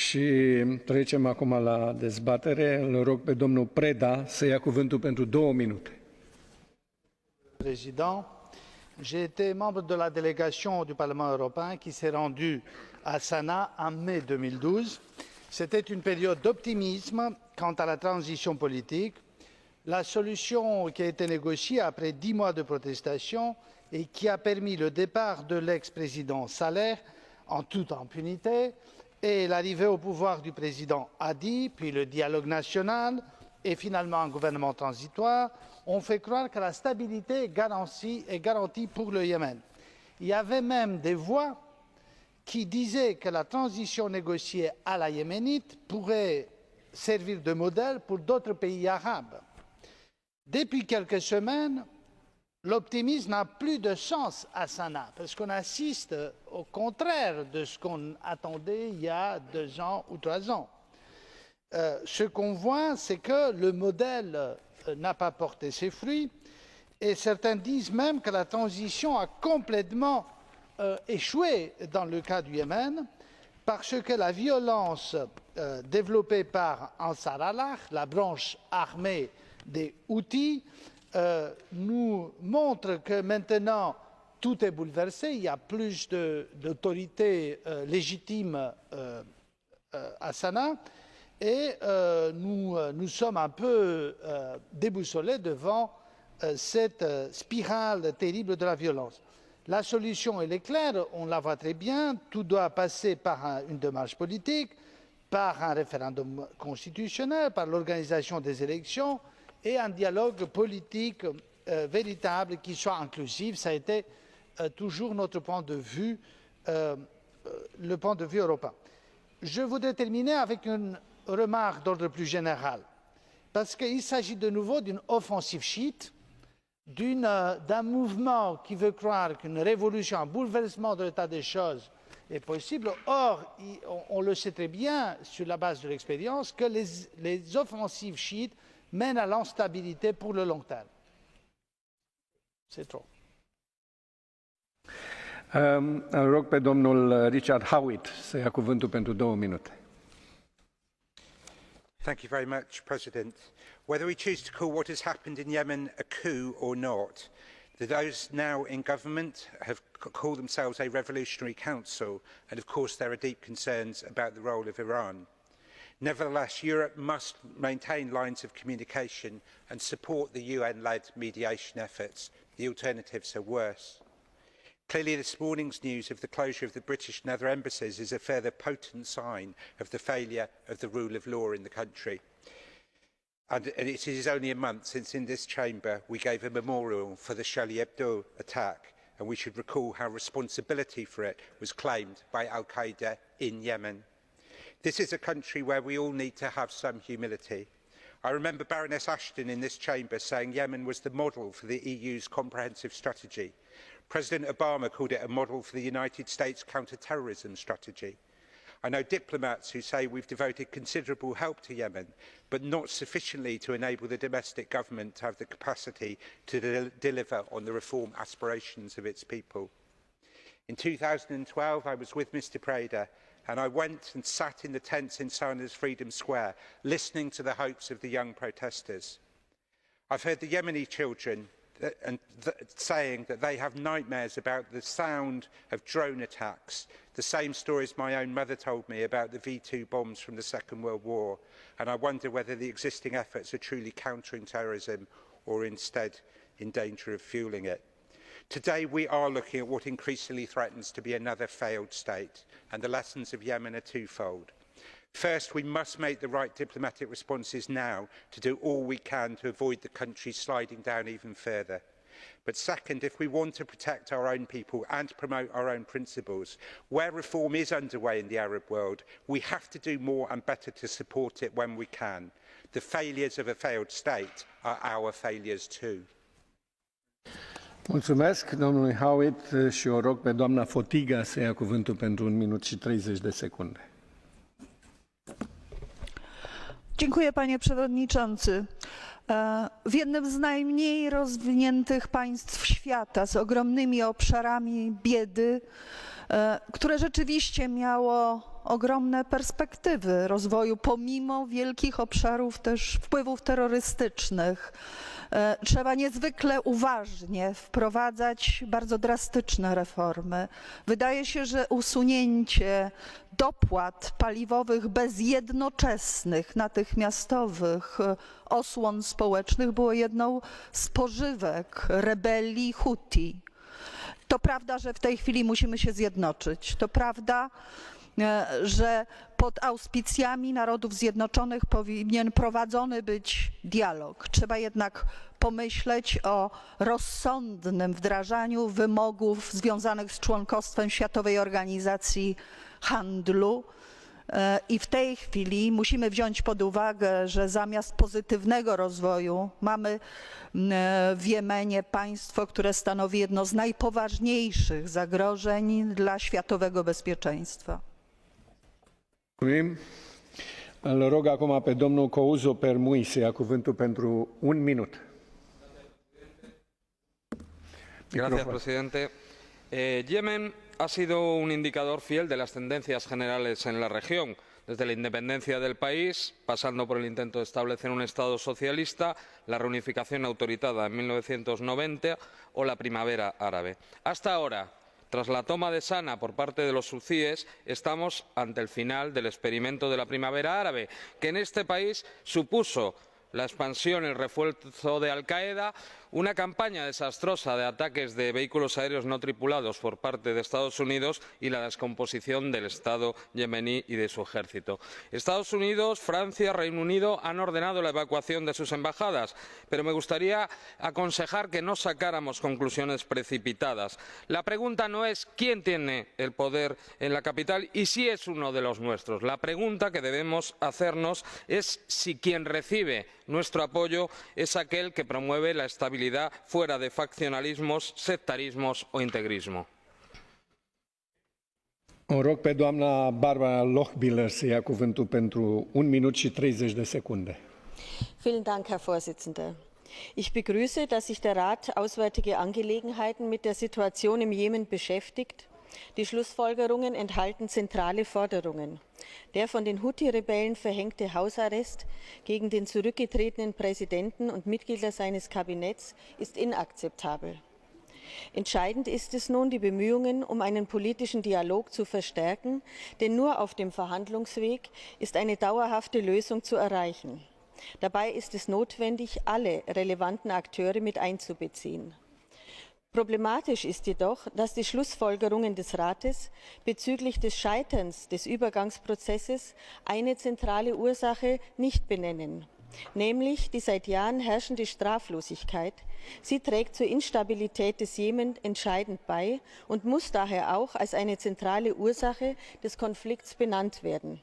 Și trecem acum la dezbatere. Îl rog pe domnul Preda să ia cuvântul pentru 2 minute. Président, j'ai été membre de la délégation du Parlement européen qui s'est rendue à Sanaa en mai 2012. C'était une période d'optimisme quant à la transition politique. La solution qui a été négociée après 10 mois de protestation et qui a permis le départ de l'ex-président Saleh en toute impunité et l'arrivée au pouvoir du président Hadi, puis le dialogue national et finalement un gouvernement transitoire, ont fait croire que la stabilité est garantie pour le Yémen. Il y avait même des voix qui disaient que la transition négociée à la yéménite pourrait servir de modèle pour d'autres pays arabes. Depuis quelques semaines, l'optimisme n'a plus de sens à Sanaa, parce qu'on assiste au contraire de ce qu'on attendait il y a 2 ans ou 3 ans. Ce qu'on voit, c'est que le modèle n'a pas porté ses fruits, et certains disent même que la transition a complètement échoué dans le cas du Yémen, parce que la violence développée par Ansar Allah, la branche armée des Houthis, nous montre que maintenant tout est bouleversé, il y a plus d'autorité légitime à Sanaa, et nous sommes un peu déboussolés devant cette spirale terrible de la violence. La solution, elle est claire, on la voit très bien, tout doit passer par une démarche politique, par un référendum constitutionnel, par l'organisation des élections et un dialogue politique véritable qui soit inclusif. Ça a été toujours notre point de vue, le point de vue européen. Je voudrais terminer avec une remarque d'ordre plus général, parce qu'il s'agit de nouveau d'une offensive chiite, d'un mouvement qui veut croire qu'une révolution, un bouleversement de l'état des choses est possible. Or, on le sait très bien, sur la base de l'expérience, que les offensives chiites mènent à l'instabilité pour le long terme. C'est trop. Îl rog pe domnul Richard Howitt să ia cuvântul pentru 2 minute. Thank you very much, President. Whether we choose to call what has happened in Yemen a coup or not, those now in government have called themselves a revolutionary council, and of course there are deep concerns about the role of Iran. Nevertheless, Europe must maintain lines of communication and support the UN-led mediation efforts. The alternatives are worse. Clearly, this morning's news of the closure of the British and other embassies is a further potent sign of the failure of the rule of law in the country. And it is only a month since in this chamber we gave a memorial for the Charlie Hebdo attack, and we should recall how responsibility for it was claimed by Al-Qaeda in Yemen. This is a country where we all need to have some humility. I remember Baroness Ashton in this chamber saying Yemen was the model for the EU's comprehensive strategy. President Obama called it a model for the United States counter-terrorism strategy. I know diplomats who say we've devoted considerable help to Yemen, but not sufficiently to enable the domestic government to have the capacity to deliver on the reform aspirations of its people. In 2012, I was with Mr. Preda, and I went and sat in the tents in Sana's Freedom Square, listening to the hopes of the young protesters. I've heard the Yemeni children saying that they have nightmares about the sound of drone attacks, the same stories my own mother told me about the V2 bombs from the Second World War, and I wonder whether the existing efforts are truly countering terrorism or instead in danger of fueling it. Today we are looking at what increasingly threatens to be another failed state, and the lessons of Yemen are twofold. First, we must make the right diplomatic responses now to do all we can to avoid the country sliding down even further. But second, if we want to protect our own people and promote our own principles, where reform is underway in the Arab world, we have to do more and better to support it when we can. The failures of a failed state are our failures too. Mulțumesc domnului Howitt și o rog pe doamna Fotyga să ia cuvântul pentru 1 minut și 30 de secunde. Dziękuję, panie przewodniczący. W jednym z najmniej rozwiniętych państw świata z ogromnymi obszarami biedy, które rzeczywiście miało ogromne perspektywy rozwoju, pomimo wielkich obszarów też wpływów terrorystycznych. Trzeba niezwykle uważnie wprowadzać bardzo drastyczne reformy. Wydaje się, że usunięcie dopłat paliwowych bez jednoczesnych, natychmiastowych osłon społecznych było jedną z pożywek rebelii Huti. To prawda, że w tej chwili musimy się zjednoczyć. To prawda, że pod auspicjami Narodów Zjednoczonych powinien prowadzony być dialog. Trzeba jednak pomyśleć o rozsądnym wdrażaniu wymogów związanych z członkostwem w Światowej Organizacji Handlu. I w tej chwili musimy wziąć pod uwagę, że zamiast pozytywnego rozwoju mamy w Jemenie państwo, które stanowi jedno z najpoważniejszych zagrożeń dla światowego bezpieczeństwa. Îl rog acum pe domnul Couso Permui să ia cuvântul pentru un minut. Gracias, presidente. Yemen ha sido un indicador fiel de las tendencias generales en la región, desde la independencia del país, pasando por el intento de establecer un Estado socialista, la reunificación autoritada en 1990 o la primavera árabe. Hasta ahora, tras la toma de Sana por parte de los hutíes, estamos ante el final del experimento de la primavera árabe, que en este país supuso la expansión, el refuerzo de Al-Qaeda, una campaña desastrosa de ataques de vehículos aéreos no tripulados por parte de Estados Unidos y la descomposición del Estado yemení y de su ejército. Estados Unidos, Francia, Reino Unido han ordenado la evacuación de sus embajadas, pero me gustaría aconsejar que no sacáramos conclusiones precipitadas. La pregunta no es quién tiene el poder en la capital y si es uno de los nuestros. La pregunta que debemos hacernos es si quien recibe nuestro apoyo es aquel que promueve la estabilidad fuera de faccionalismos, sectarismos o integrismo. O rog pe doamna Barbara Lochbihler să ia cuvântul pentru 1 minut și 30 de secunde. Vielen Dank, Herr Vorsitzender. Ich begrüße, dass sich der Rat Auswärtige Angelegenheiten mit der Situation im Jemen beschäftigt. Die Schlussfolgerungen enthalten zentrale Forderungen. Der von den Huthi-Rebellen verhängte Hausarrest gegen den zurückgetretenen Präsidenten und Mitglieder seines Kabinetts ist inakzeptabel. Entscheidend ist es nun, die Bemühungen um einen politischen Dialog zu verstärken, denn nur auf dem Verhandlungsweg ist eine dauerhafte Lösung zu erreichen. Dabei ist es notwendig, alle relevanten Akteure mit einzubeziehen. Problematisch ist jedoch, dass die Schlussfolgerungen des Rates bezüglich des Scheiterns des Übergangsprozesses eine zentrale Ursache nicht benennen, nämlich die seit Jahren herrschende Straflosigkeit. Sie trägt zur Instabilität des Jemen entscheidend bei und muss daher auch als eine zentrale Ursache des Konflikts benannt werden.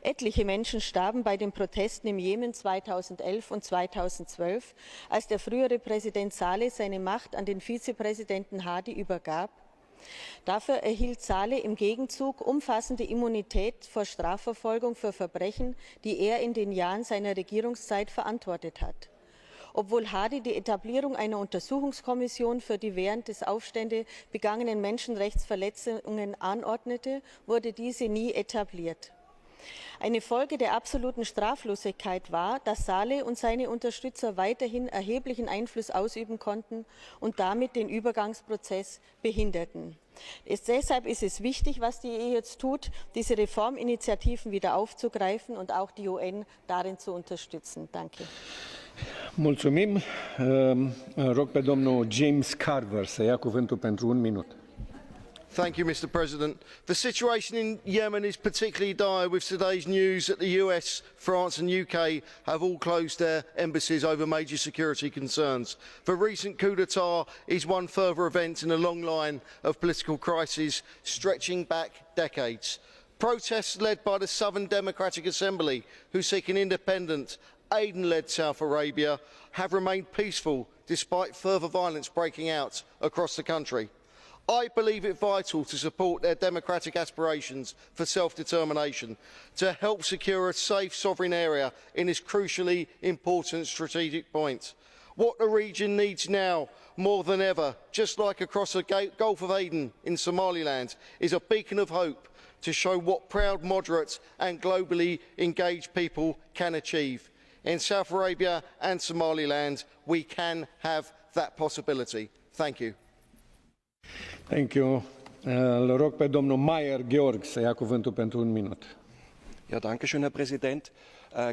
Etliche Menschen starben bei den Protesten im Jemen 2011 und 2012, als der frühere Präsident Saleh seine Macht an den Vizepräsidenten Hadi übergab. Dafür erhielt Saleh im Gegenzug umfassende Immunität vor Strafverfolgung für Verbrechen, die er in den Jahren seiner Regierungszeit verantwortet hat. Obwohl Hadi die Etablierung einer Untersuchungskommission für die während des Aufstandes begangenen Menschenrechtsverletzungen anordnete, wurde diese nie etabliert. Eine Folge der absoluten Straflosigkeit war, dass Saleh und seine Unterstützer weiterhin erheblichen Einfluss ausüben konnten und damit den Übergangsprozess behinderten. Deshalb ist es wichtig, was die EU jetzt tut, diese Reforminitiativen wieder aufzugreifen und auch die UN darin zu unterstützen. Danke. Mulțumim. Rog pe domnul James Carver să ia cuvântul pentru 1 minut. Thank you, Mr. President. The situation in Yemen is particularly dire with today's news that the US, France and UK have all closed their embassies over major security concerns. The recent coup d'etat is one further event in a long line of political crises stretching back decades. Protests led by the Southern Democratic Assembly, who seek an independent, Aden-led South Arabia, have remained peaceful despite further violence breaking out across the country. I believe it vital to support their democratic aspirations for self-determination, to help secure a safe, sovereign area in this crucially important strategic point. What the region needs now, more than ever, just like across the Gulf of Aden in Somaliland, is a beacon of hope to show what proud, moderate and globally engaged people can achieve. In South Arabia and Somaliland, we can have that possibility. Thank you. Thank you. Îl rog pe domnul Mayer Georg să ia cuvântul pentru un minut. Ja, danke schön, Herr Präsident.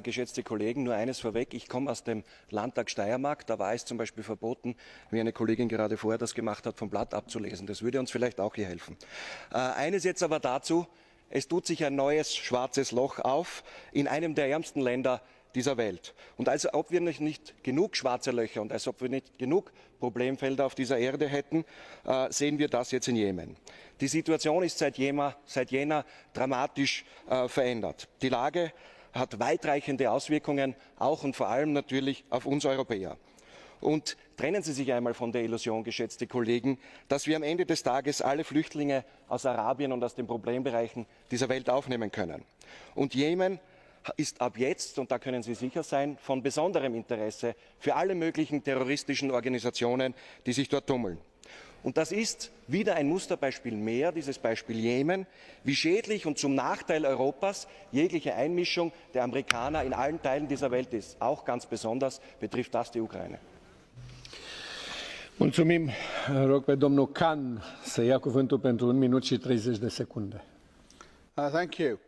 Geschätzte Kollegen, nur eines vorweg. Ich komme aus dem Landtag Steiermark. Da war es zum Beispiel verboten, wie eine Kollegin gerade vorher das gemacht hat, vom Blatt abzulesen. Das würde uns vielleicht auch hier helfen. Eines jetzt aber dazu. Es tut sich ein neues schwarzes Loch auf in einem der ärmsten Länder dieser Welt. Und als ob wir nicht genug schwarze Löcher und als ob wir nicht genug Problemfelder auf dieser Erde hätten, sehen wir das jetzt in Jemen. Die Situation ist seit Jänner dramatisch verändert. Die Lage hat weitreichende Auswirkungen, auch und vor allem natürlich auf uns Europäer. Und trennen Sie sich einmal von der Illusion, geschätzte Kollegen, dass wir am Ende des Tages alle Flüchtlinge aus Arabien und aus den Problembereichen dieser Welt aufnehmen können. Und Jemen ist ab jetzt, und da können Sie sicher sein, von besonderem Interesse für alle möglichen terroristischen Organisationen, die sich dort tummeln. Und das ist wieder ein Musterbeispiel mehr, dieses Beispiel Jemen, wie schädlich und zum Nachteil Europas jegliche Einmischung der Amerikaner in allen Teilen dieser Welt ist. Auch ganz besonders betrifft das die Ukraine. Mulțumim. Rog pe domnul Khan să ia cuvântul pentru 1 minut și 30 de secunde. Thank you.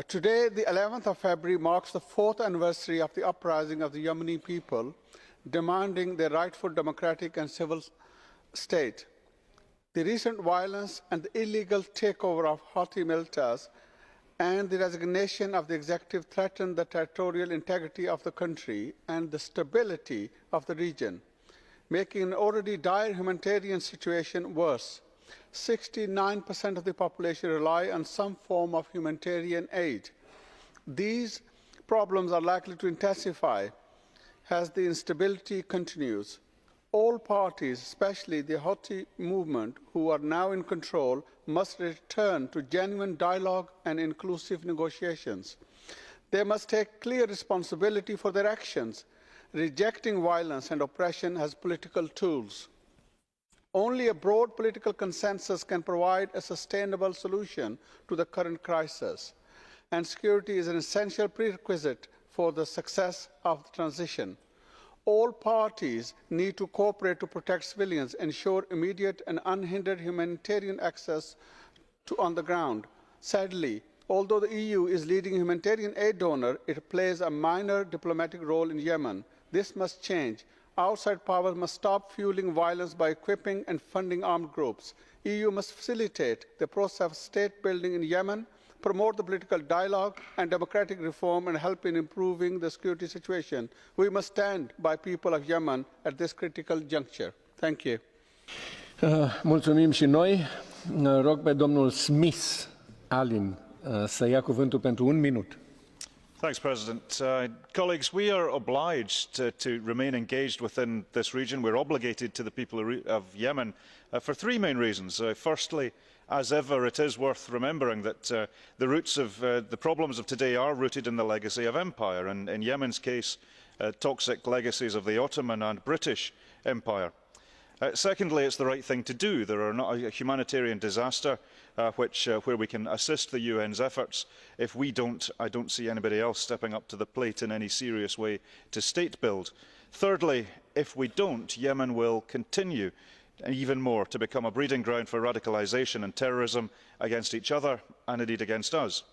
Today, the 11th of February, marks the 4th anniversary of the uprising of the Yemeni people, demanding their rightful democratic and civil state. The recent violence and the illegal takeover of Houthi militias and the resignation of the executive threaten the territorial integrity of the country and the stability of the region, making an already dire humanitarian situation worse. 69% of the population rely on some form of humanitarian aid. These problems are likely to intensify as the instability continues. All parties, especially the Houthi movement, who are now in control, must return to genuine dialogue and inclusive negotiations. They must take clear responsibility for their actions, rejecting violence and oppression as political tools. Only a broad political consensus can provide a sustainable solution to the current crisis, and security is an essential prerequisite for the success of the transition. All parties need to cooperate to protect civilians, ensure immediate and unhindered humanitarian access on the ground. Sadly, although the EU is leading humanitarian aid donor, it plays a minor diplomatic role in Yemen. This must change. Outside powers must stop fueling violence by equipping and funding armed groups. EU must facilitate the process of state building in Yemen, promote the political dialogue and democratic reform, and help in improving the security situation. We must stand by people of Yemen at this critical juncture. Thank you. Mulțumim și noi. Rog pe domnul Smith Alin să ia cuvântul pentru 1 minut. Thanks, President. Colleagues, we are obliged to remain engaged within this region. We're obligated to the people of Yemen for 3 main reasons. Firstly, as ever, it is worth remembering that the roots of the problems of today are rooted in the legacy of empire, and in Yemen's case, toxic legacies of the Ottoman and British Empire. Secondly, it's the right thing to do. There are not a humanitarian disaster where we can assist the UN's efforts. If we don't, I don't see anybody else stepping up to the plate in any serious way to state build. Thirdly, if we don't, Yemen will continue even more to become a breeding ground for radicalisation and terrorism against each other and indeed against us.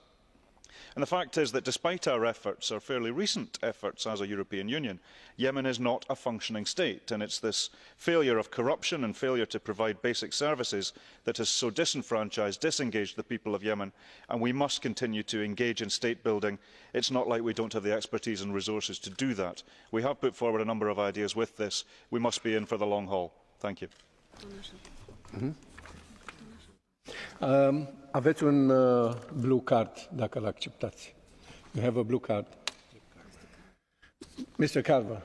And the fact is that despite our efforts, our fairly recent efforts as a European Union, Yemen is not a functioning state, and it's this failure of corruption and failure to provide basic services that has so disenfranchised, disengaged the people of Yemen, and we must continue to engage in state building. It's not like we don't have the expertise and resources to do that. We have put forward a number of ideas with this. We must be in for the long haul. Thank you. Aveți un blue card, dacă l-acceptați. You have a blue card. Mr. Carver.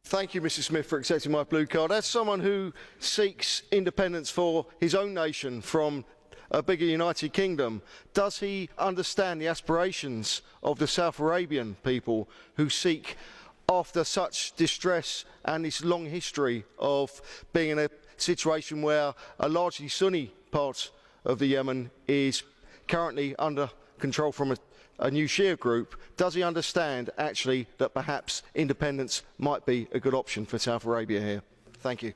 Thank you, Mr. Smith, for accepting my blue card. As someone who seeks independence for his own nation from a bigger United Kingdom, does he understand the aspirations of the South Arabian people who seek, after such distress and this long history of being in a situation where a largely Sunni part of the Yemen is currently under control from a new Shia group, does he understand actually that perhaps independence might be a good option for South Arabia here? Thank you.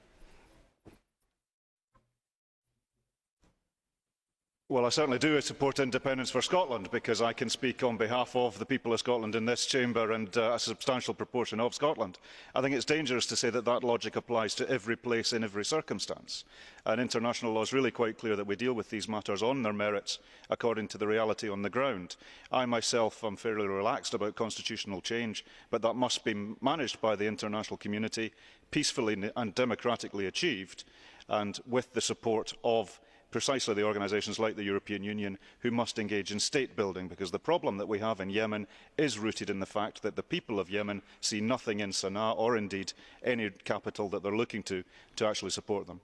Well, I certainly do support independence for Scotland, because I can speak on behalf of the people of Scotland in this chamber and a substantial proportion of Scotland. I think it's dangerous to say that that logic applies to every place in every circumstance. And international law is really quite clear that we deal with these matters on their merits according to the reality on the ground. I myself am fairly relaxed about constitutional change, but that must be managed by the international community, peacefully and democratically achieved, and with the support of precisely the organisations like the European Union, who must engage in state building, because the problem that we have in Yemen is rooted in the fact that the people of Yemen see nothing in Sana'a, or indeed any capital that they're looking to actually support them.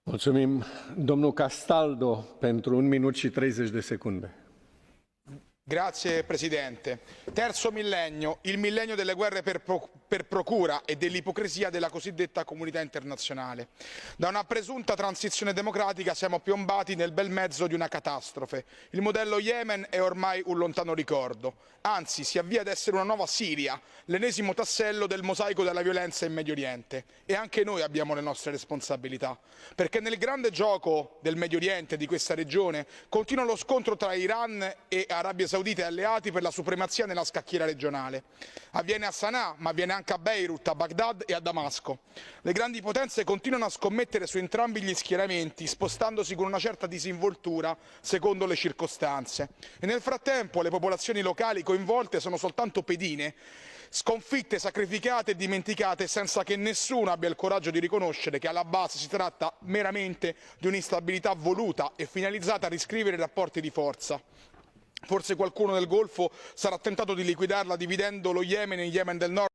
Mulțumim. Domnul Castaldo pentru 1 minut și 30 de secunde. Grazie Presidente. Terzo millennio, il millennio delle guerre per procura e dell'ipocrisia della cosiddetta comunità internazionale. Da una presunta transizione democratica siamo piombati nel bel mezzo di una catastrofe. Il modello Yemen è ormai un lontano ricordo, anzi si avvia ad essere una nuova Siria, l'ennesimo tassello del mosaico della violenza in Medio Oriente. E anche noi abbiamo le nostre responsabilità, perché nel grande gioco del Medio Oriente, di questa regione, continua lo scontro tra Iran e Arabia Saudita e alleati per la supremazia nella scacchiera regionale. Avviene a Sana'a, ma avviene anche a Beirut, a Baghdad e a Damasco. Le grandi potenze continuano a scommettere su entrambi gli schieramenti, spostandosi con una certa disinvoltura secondo le circostanze. E nel frattempo le popolazioni locali coinvolte sono soltanto pedine, sconfitte, sacrificate e dimenticate, senza che nessuno abbia il coraggio di riconoscere che alla base si tratta meramente di un'instabilità voluta e finalizzata a riscrivere i rapporti di forza. Forse qualcuno del Golfo sarà tentato di liquidarla dividendo lo Yemen in Yemen del Nord